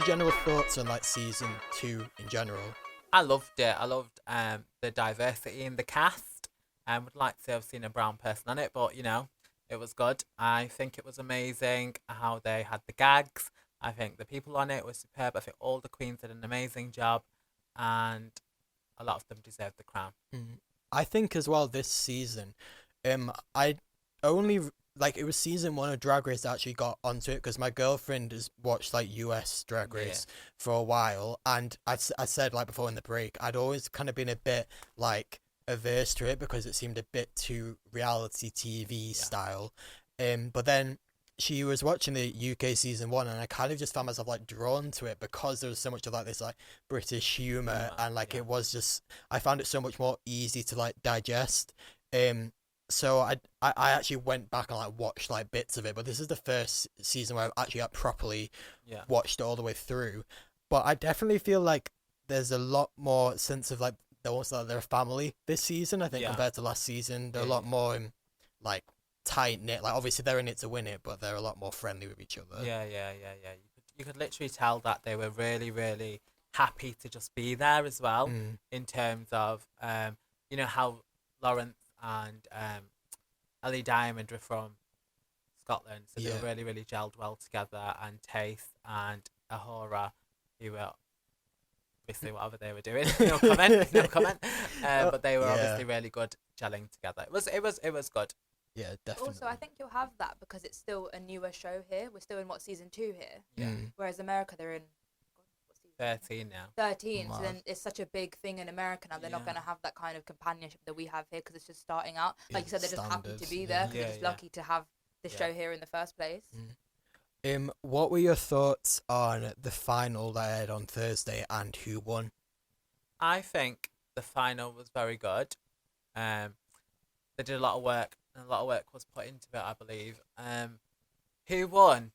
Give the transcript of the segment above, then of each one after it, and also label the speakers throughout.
Speaker 1: your general thoughts on like season 2 in general?
Speaker 2: I loved it. I loved the diversity in the cast. I would like to have seen a brown person on it, but it was good. I think it was amazing how they had the gags. I think the people on it were superb. I think all the queens did an amazing job, and a lot of them deserved the crown.
Speaker 1: I think as well this season, I only like it was season 1 of Drag Race that actually got onto it because my girlfriend has watched like US Drag Race for a while, and I said like before in the break, I'd always kind of been a bit like averse to it because it seemed a bit too reality TV style, but then she was watching the UK season 1 and I kind of just found myself like drawn to it because there was so much of like this like British humor and like it was just I found it so much more easy to like digest. So I actually went back and like watched like bits of it, but this is the first season where I've actually properly watched it all the way through. But I definitely feel like there's a lot more sense of like they're a family this season, I think, compared to last season. They're a lot more like tight knit. Like obviously they're in it to win it, but they're a lot more friendly with each other.
Speaker 2: Yeah. You could literally tell that they were really, really happy to just be there as well. In terms of how Lawrence and Ellie Diamond were from Scotland, so they were really, really gelled well together. And Taste and Ahura, who were obviously whatever they were doing, no comment. But they were obviously really good gelling together. It was good.
Speaker 1: Yeah, definitely.
Speaker 3: Also, I think you'll have that because it's still a newer show here. We're still in season 2 here.
Speaker 2: Yeah.
Speaker 3: Whereas America, they're in
Speaker 2: 13 now.
Speaker 3: 13. So then it's such a big thing in America now. They're not going to have that kind of companionship that we have here because it's just starting out. Like you said, they're just happy to be there because they're just lucky to have this show here in the first place.
Speaker 1: What were your thoughts on the final that aired on Thursday and who won?
Speaker 2: I think the final was very good. They did a lot of work, and a lot of work was put into it, I believe. Who won?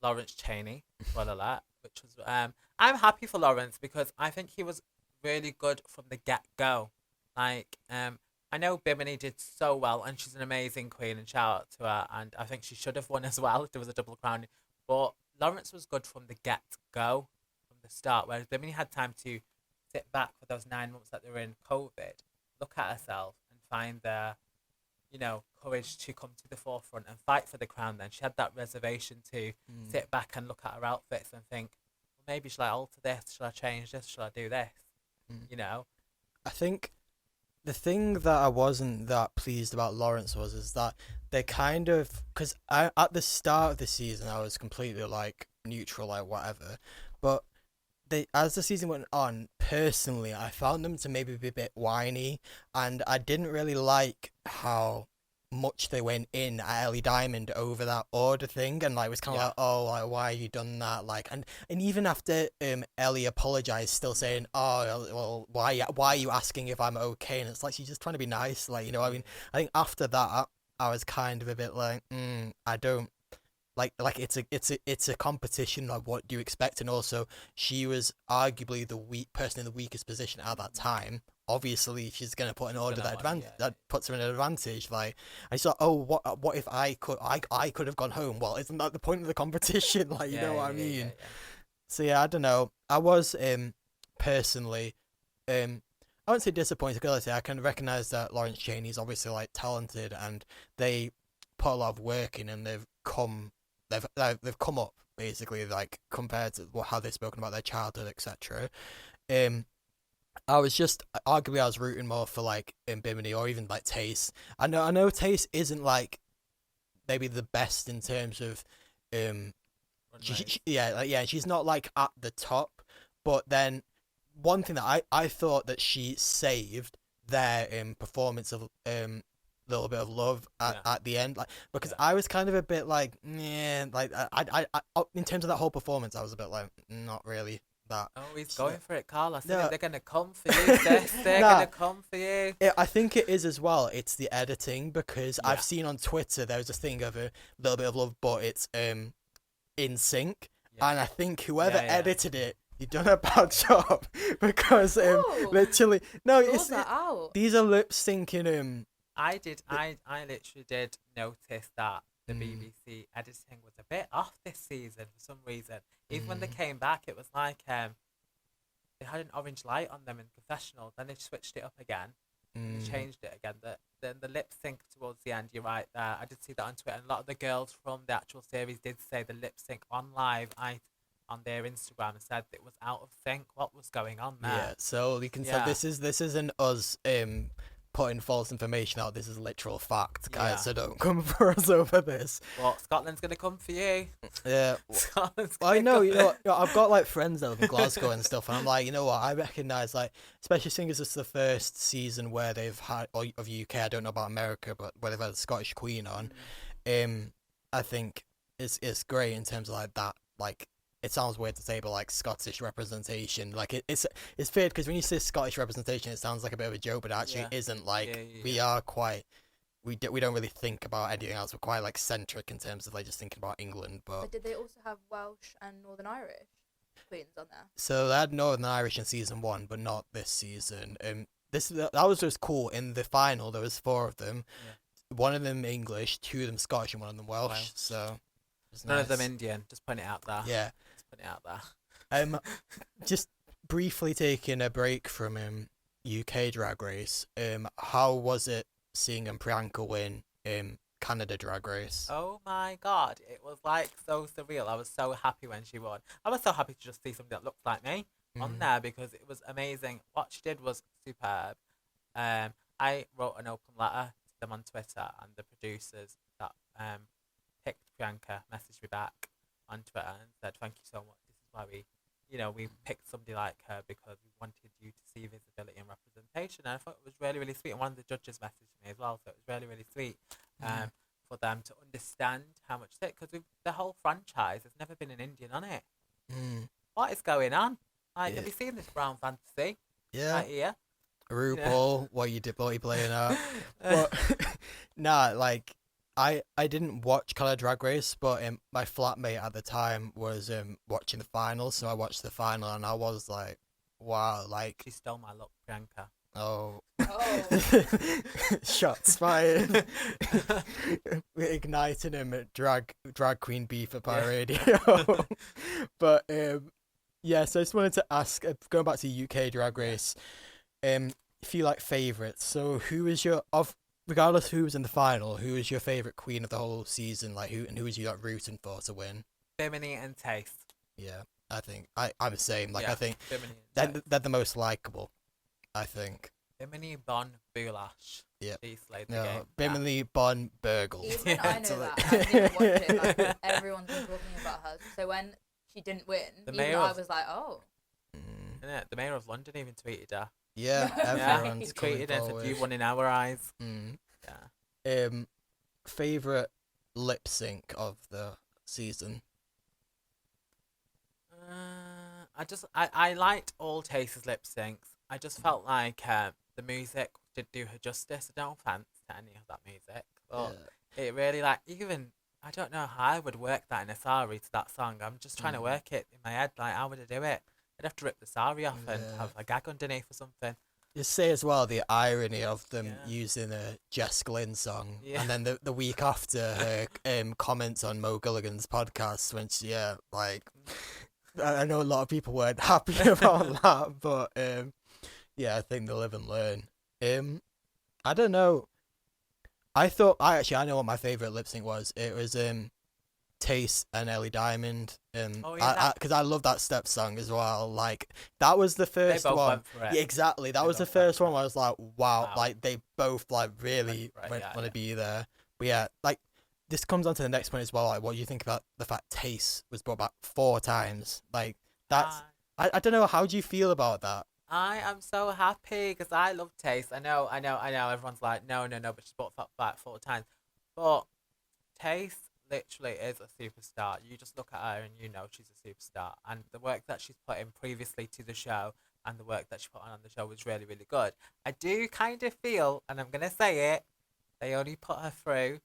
Speaker 2: Lawrence Chaney, spoiler alert, which was I'm happy for Lawrence because I think he was really good from the get-go. Like, I know Bimini did so well, and she's an amazing queen, and shout out to her, and I think she should have won as well if there was a double crowning. But Lawrence was good from the get-go, from the start, whereas Bimini had time to sit back for those 9 months that they were in COVID, look at herself, and find the courage to come to the forefront and fight for the crown. Then she had that reservation to sit back and look at her outfits and think, well, maybe should I alter this? Should I change this? Should I do this?
Speaker 1: I think the thing that I wasn't that pleased about Lawrence is that they kind of, because at the start of the season I was completely like neutral, like whatever, but as the season went on, personally, I found them to maybe be a bit whiny, and I didn't really like how much they went in at Ellie Diamond over that order thing, and like was kind of like, oh, like why have you done that? Like, and even after Ellie apologized, still saying, oh, well, why are you asking if I'm okay? And it's like she's just trying to be nice, like, I mean, I think after that, I was kind of a bit like, I don't. Like it's a competition. Like, what do you expect? And also, she was arguably the person in the weakest position at that time. Obviously, she's gonna put an order that puts her in an advantage. Like, I thought, oh, what if I could have gone home? Well, isn't that the point of the competition? Like, you know what I mean? Yeah. So yeah, I don't know. I was personally I wouldn't say disappointed because I can recognize that Lawrence Chaney is obviously like talented, and they put a lot of work in, and they've come up basically, like compared to how they've spoken about their childhood, etc. I was rooting more for like Bimini or even like Taste. I know Taste isn't like maybe the best in terms of she's not like at the top, but then one thing that I thought that she saved their performance of Little Bit of Love at the end, like, because I was kind of a bit like, like I in terms of that whole performance, I was a bit like, not really that.
Speaker 2: Oh, he's going for it, Carl. I think they're gonna come for you. They're gonna come for you.
Speaker 1: I think it is as well. It's the editing, because I've seen on Twitter there's a thing of a Little Bit of Love, but it's in sync, and I think whoever edited it, you done a bad job, because literally these are lip syncing
Speaker 2: I literally did notice that the BBC editing was a bit off this season for some reason. Even when they came back, it was like they had an orange light on them in confessional. Then they switched it up again. They changed it again. The lip sync towards the end, you're right there. I did see that on Twitter. And a lot of the girls from the actual series did say the lip sync on live on their Instagram and said it was out of sync. What was going on there?
Speaker 1: Yeah, so you can say this isn't us putting false information out. This is literal fact, guys. So don't come for us over this.
Speaker 2: Well, Scotland's gonna come for you.
Speaker 1: Yeah,
Speaker 2: Scotland's
Speaker 1: I know.
Speaker 2: come.
Speaker 1: You know, I've got like friends that live in Glasgow and stuff, and I'm like, you know what? I recognise, like, especially seeing as it's the first season where they've had of UK. I don't know about America, but where they've had a Scottish Queen on. I think it's great in terms of like that. Like, it sounds weird to say, but like Scottish representation, like it's weird because when you say Scottish representation, it sounds like a bit of a joke, but it actually isn't. Like we are quite, we don't really think about anything else. We're quite like centric in terms of like just thinking about England. But
Speaker 3: did they also have Welsh and Northern Irish queens on there?
Speaker 1: So they had Northern Irish in season 1, but not this season. That was just cool. In the final, there was 4 of them. Yeah. One of them English, 2 of them Scottish, and one of them Welsh. So
Speaker 2: none of them Indian. Just put it out there.
Speaker 1: Yeah.
Speaker 2: Put it out there.
Speaker 1: Just briefly taking a break from UK Drag Race. How was it seeing Priyanka win Canada Drag Race?
Speaker 2: Oh my god, it was like so surreal. I was so happy when she won. I was so happy to just see somebody that looked like me on there because it was amazing. What she did was superb. I wrote an open letter to them on Twitter, and the producers that picked Priyanka messaged me back on Twitter and said, thank you so much. This is why we picked somebody like her, because we wanted you to see visibility and representation. And I thought it was really, really sweet. And one of the judges messaged me as well, so it was really, really sweet for them to understand how much it, because the whole franchise has never been an Indian on it. What is going on? Like, have you seen this brown fantasy?
Speaker 1: Yeah.
Speaker 2: Right here?
Speaker 1: RuPaul, what you playing at? But nah, like I didn't watch Canada Drag Race, but my flatmate at the time was watching the final, so I watched the final and I was like, wow, like
Speaker 2: She stole my look, Priyanka.
Speaker 1: Oh. Shots fired. We're igniting him at drag queen beef at Pirate Radio. But yeah, so I just wanted to ask, going back to UK Drag Race, if you like favourites, so who is regardless who was in the final, who is your favourite queen of the whole season? Like who is you like rooting for to win?
Speaker 2: Bimini and Taste.
Speaker 1: Yeah, I think I'm the same. Like I think
Speaker 2: Bimini
Speaker 1: they're the most likable. I think.
Speaker 2: Bimini, Bon, Boulash.
Speaker 1: Yeah.
Speaker 2: These slayed the game.
Speaker 1: Bimini, Bon, Burgle.
Speaker 3: Even I know that. I didn't watch it. Like, everyone's been talking about her. So when she didn't win, I was like, oh.
Speaker 2: The mayor of London even tweeted her.
Speaker 1: Yeah, everyone's
Speaker 2: tweeted her. Said, you won in our eyes.
Speaker 1: Yeah. Favorite lip sync of the season.
Speaker 2: I liked all Taste's lip syncs. I just felt like the music did do her justice. No offense to any of that music, but it really even I don't know how I would work that in a sari to that song. I'm just trying to work it in my head. Like, how would I do it? I'd have to rip the sari off and have a gag underneath or something.
Speaker 1: Just say as well the irony of them using a Jess Glynn song, and then the week after her comments on Mo Gilligan's podcast when she I know a lot of people weren't happy about that, but I think they'll live and learn. I don't know. I know what my favourite lip sync was. It was Taste and Ellie Diamond. Because I love that step song as well. Like that was the first
Speaker 2: they both
Speaker 1: one.
Speaker 2: Went for it.
Speaker 1: Yeah, exactly. That was the first one where I was like, wow. Like they both like really want to be there. But yeah, like this comes on to the next point as well. Like, what do you think about the fact Taste was brought back 4 times? Like that's I don't know. How do you feel about that?
Speaker 2: I am so happy because I love Taste. I know. Everyone's like, no, but she's brought back 4 times. But Taste literally is a superstar. You just look at her and you know she's a superstar. And the work that she's put in previously to the show and the work that she put on the show was really, really good. I do kind of feel, and I'm going to say it, they only put her through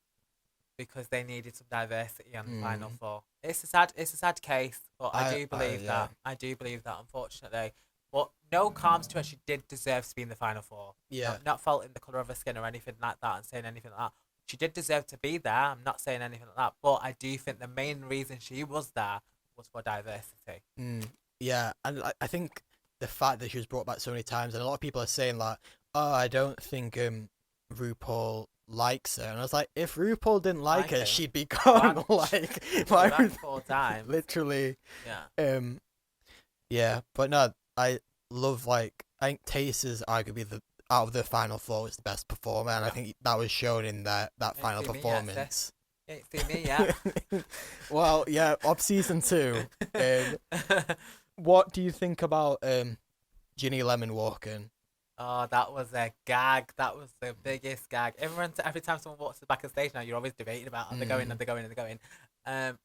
Speaker 2: because they needed some diversity on the final 4. It's a sad case, but I do believe that. I do believe that, unfortunately. But no qualms to her. She did deserve to be in the final 4.
Speaker 1: Yeah.
Speaker 2: Not faulting the colour of her skin or anything like that and saying anything like that. she did deserve to be there. I'm not saying anything like that, but I do think the main reason she was there was for diversity.
Speaker 1: Yeah, and I think the fact that she was brought back so many times, and a lot of people are saying like, "Oh, I don't think RuPaul likes her," and I was like, if RuPaul didn't like her, she'd be gone. Like, why
Speaker 2: would 4 times?
Speaker 1: Literally.
Speaker 2: Yeah.
Speaker 1: Yeah, but no, I love like I think Tace is arguably out of the final 4 is the best performer, and I think that was shown in that final performance.
Speaker 2: You ain't seen me yet.
Speaker 1: Well, yeah, of season 2. What do you think about Ginny Lemon walking?
Speaker 2: Oh, that was a gag. That was the biggest gag. Every time someone walks to the back of the stage now, you're always debating about are they going, are they going, are they going.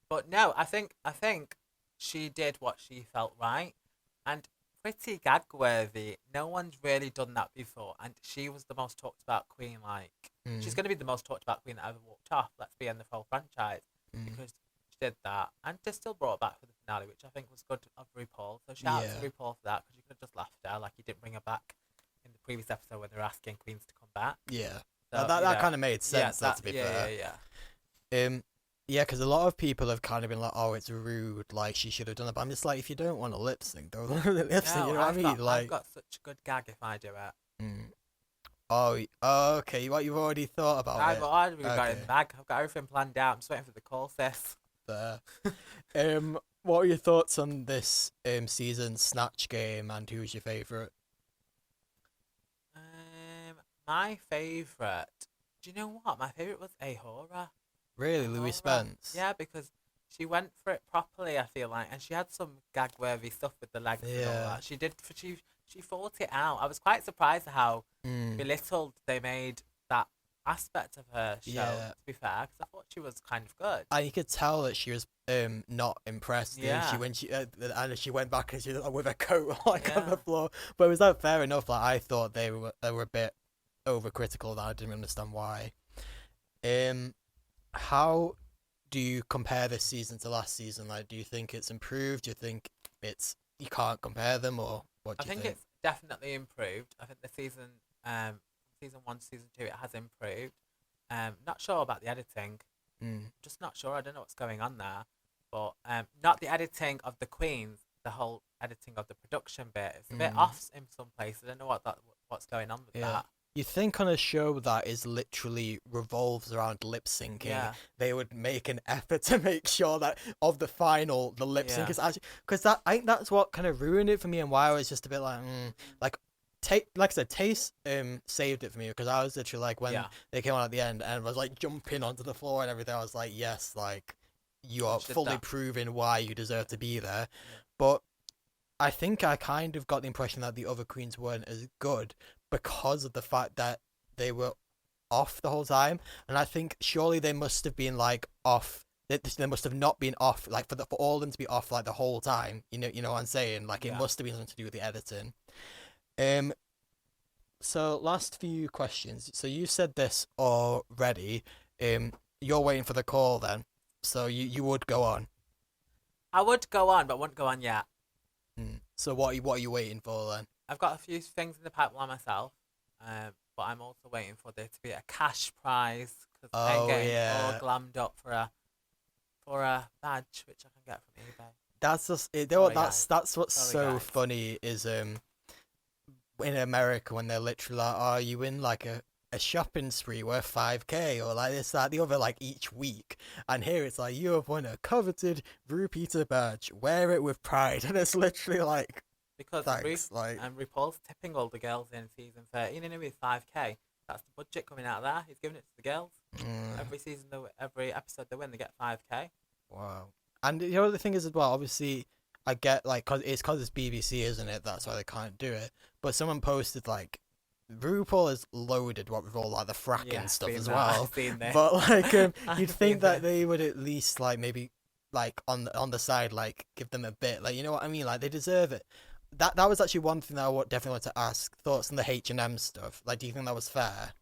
Speaker 2: But no, I think she did what she felt right, and pretty gag worthy. No one's really done that before, and she was the most talked about queen. Like she's going to be the most talked about queen that ever walked off. Let's be in the whole franchise because she did that, and just still brought it back for the finale, which I think was good of RuPaul. So shout out to RuPaul for that, because you could have just laughed at her, like you didn't bring her back in the previous episode when they were asking queens to come back.
Speaker 1: Yeah, so, that kind of made sense. To be fair. Yeah, because a lot of people have kind of been like, "Oh, it's rude. Like she should have done it." But I'm just like, if you don't want to lip sync, don't lip sync. You know what I mean?
Speaker 2: I've got such a good gag if I do it.
Speaker 1: Oh, okay. What you've already thought about
Speaker 2: I've
Speaker 1: it?
Speaker 2: already got it in the bag. I've got everything planned out. I'm just waiting for the call, sis.
Speaker 1: There. What are your thoughts on this season's Snatch Game, and who's your favourite?
Speaker 2: My favourite. Do you know what? My favourite was Ahura.
Speaker 1: Really, Louis Spence?
Speaker 2: Yeah, because she went for it properly, I feel like, and she had some gag-worthy stuff with the legs and all that. She fought it out. I was quite surprised at how belittled they made that aspect of her show, to be fair, because I thought she was kind of good.
Speaker 1: And you could tell that she was not impressed.
Speaker 2: Yeah.
Speaker 1: And she went back and she was with her coat on the floor. But was that fair enough? Like I thought they were a bit overcritical. That I didn't understand why. How do you compare this season to last season? Like, do you think it's improved? Do you think you can't compare them, or what do you think?
Speaker 2: I think it's definitely improved. I think the season 1 to season 2 it has improved. Not sure about the editing. Just not sure. I don't know what's going on there. But not the editing of the queens. The whole editing of the production bit. It's a bit off in some places. I don't know what's going on with that.
Speaker 1: You think on a show that is literally revolves around lip syncing, they would make an effort to make sure that of the final, the lip sync is actually, because I think that's what kind of ruined it for me, and why I was just a bit like, like I said, Taste saved it for me, because I was literally like when they came on at the end and was like jumping onto the floor and everything, I was like, yes, like you are fully proving why you deserve to be there, but I think I kind of got the impression that the other queens weren't as good because of the fact that they were off the whole time, and I think surely they must have been like off. They must have not been off, like for all of them to be off like the whole time. You know what I'm saying? Like it must have been something to do with the editing. So last few questions. So you said this already. You're waiting for the call then. So you would go on.
Speaker 2: I would go on, but wouldn't go on yet.
Speaker 1: So what are you waiting for then?
Speaker 2: I've got a few things in the pipeline myself, but I'm also waiting for there to be a cash prize, because I'm getting all glammed up for a badge which I can get from eBay.
Speaker 1: That's just that's what's so funny is in America when they're literally like, "Oh, you win like a shopping spree worth 5k or like this, that, the other, like each week," and here it's like, "You have won a coveted RuPeter badge. Wear it with pride," and it's literally like.
Speaker 2: Because RuPaul's tipping all the girls in season 13 and with 5k. That's the budget coming out of there. He's giving it to the girls. Every season, every episode they win, they get 5k.
Speaker 1: Wow. And the other thing is as well, obviously, I get like, cause it's BBC, isn't it? That's why they can't do it. But someone posted like, RuPaul is loaded with all like the fracking stuff as well. But like, you'd think that they would at least like maybe like on the side like give them a bit, like, you know what I mean? Like they deserve it. That was actually one thing that I definitely want to ask. Thoughts on the H&M stuff. Like, do you think that was fair?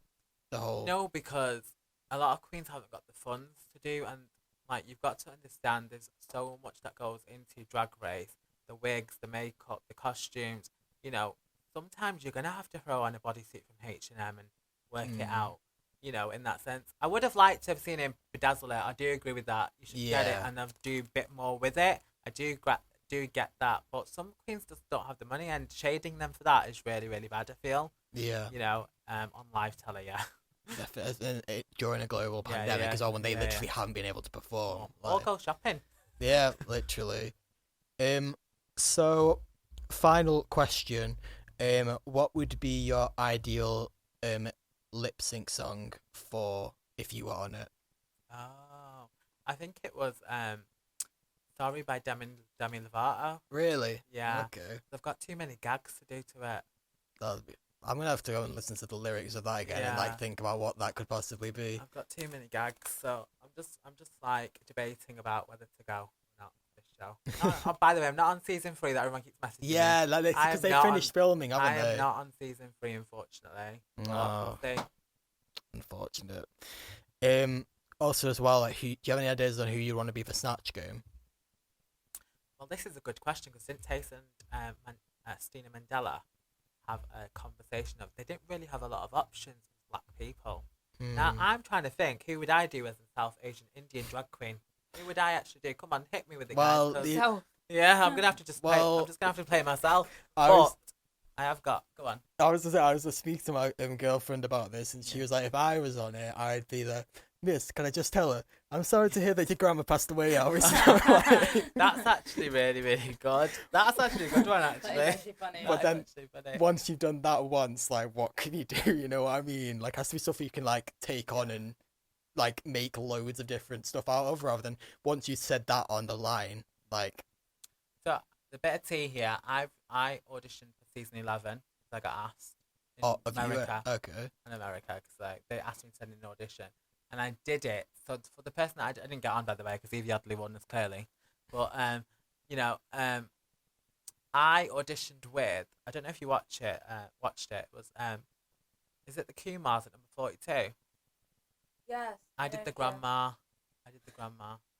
Speaker 1: The whole...
Speaker 2: No, because a lot of queens haven't got the funds to do, and like you've got to understand there's so much that goes into Drag Race. The wigs, the makeup, the costumes. You know, sometimes you're going to have to throw on a bodysuit from H&M and work it out. you know, in that sense. I would have liked to have seen him bedazzle it. I do agree with that. You should get it and do a bit more with it. I do get that, but some queens just don't have the money, and shading them for that is really, really bad, I feel.
Speaker 1: Yeah.
Speaker 2: You know, on live telly, yeah.
Speaker 1: During a global pandemic as well, when they literally haven't been able to perform.
Speaker 2: Or go shopping.
Speaker 1: Yeah, literally. So, final question. What would be your ideal lip sync song for if you were on it?
Speaker 2: Oh, I think it was Sorry by Demi Lovato.
Speaker 1: Really?
Speaker 2: Yeah.
Speaker 1: Okay.
Speaker 2: They've got too many gags to do to it.
Speaker 1: I'm gonna have to go and listen to the lyrics of that again and like think about what that could possibly be.
Speaker 2: I've got too many gags, so I'm just like debating about whether to go or not for this show. Oh, by the way, I'm not on season 3. That everyone keeps messaging me.
Speaker 1: Yeah, like because they finished filming, haven't they?
Speaker 2: I am not on season 3, unfortunately.
Speaker 1: No.
Speaker 2: We'll see.
Speaker 1: Unfortunate. Also, as well, like, do you have any ideas on who you want to be for Snatch Game?
Speaker 2: Well, this is a good question because didn't Tace and Stina Mandela have a conversation of they didn't really have a lot of options with black people. Now I'm trying to think, who would I do as a South Asian Indian drag queen? Who would I actually do? Come on, hit me with it, guys. Yeah, I'm gonna have to just play. I'm just gonna have to play myself. I have got. Go on.
Speaker 1: I was just speaking to my girlfriend about this, and she was like, "If I was on it, I'd be the Miss. Can I just tell her? I'm sorry to hear that your grandma passed away.
Speaker 2: That's actually really, really good. That's actually a good one, actually.
Speaker 3: That is actually funny.
Speaker 1: But then, once you've done that once, like, what can you do? You know what I mean? Like, has to be stuff you can like take on and like make loads of different stuff out of, rather than once you said that on the line, like.
Speaker 2: So the bit of tea here. I auditioned for season 11 because I got asked in America.
Speaker 1: Okay.
Speaker 2: In America, because like they asked me to send in an audition, and I did it. So for the person that I didn't get on, by the way, because Evie Adley won this clearly, but you know, I auditioned with. I don't know if you watched it. It was is it the Kumars at number 42?
Speaker 3: Yes.
Speaker 2: I did the grandma. And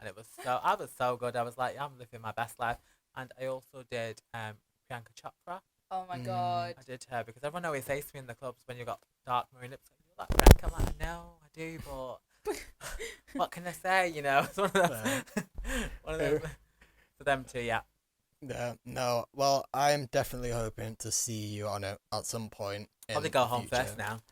Speaker 2: it was I was so good. I was like, I'm living my best life. And I also did Priyanka Chopra.
Speaker 3: Oh my god.
Speaker 2: I did her because everyone always says to me in the clubs when you got dark maroon lips, like, you like Priyanka. I'm like, no, I do, but what can I say? You know, it's one of those. One of those for them too, yeah.
Speaker 1: Yeah, no. Well, I'm definitely hoping to see you on it at some point.
Speaker 2: Probably go home first now.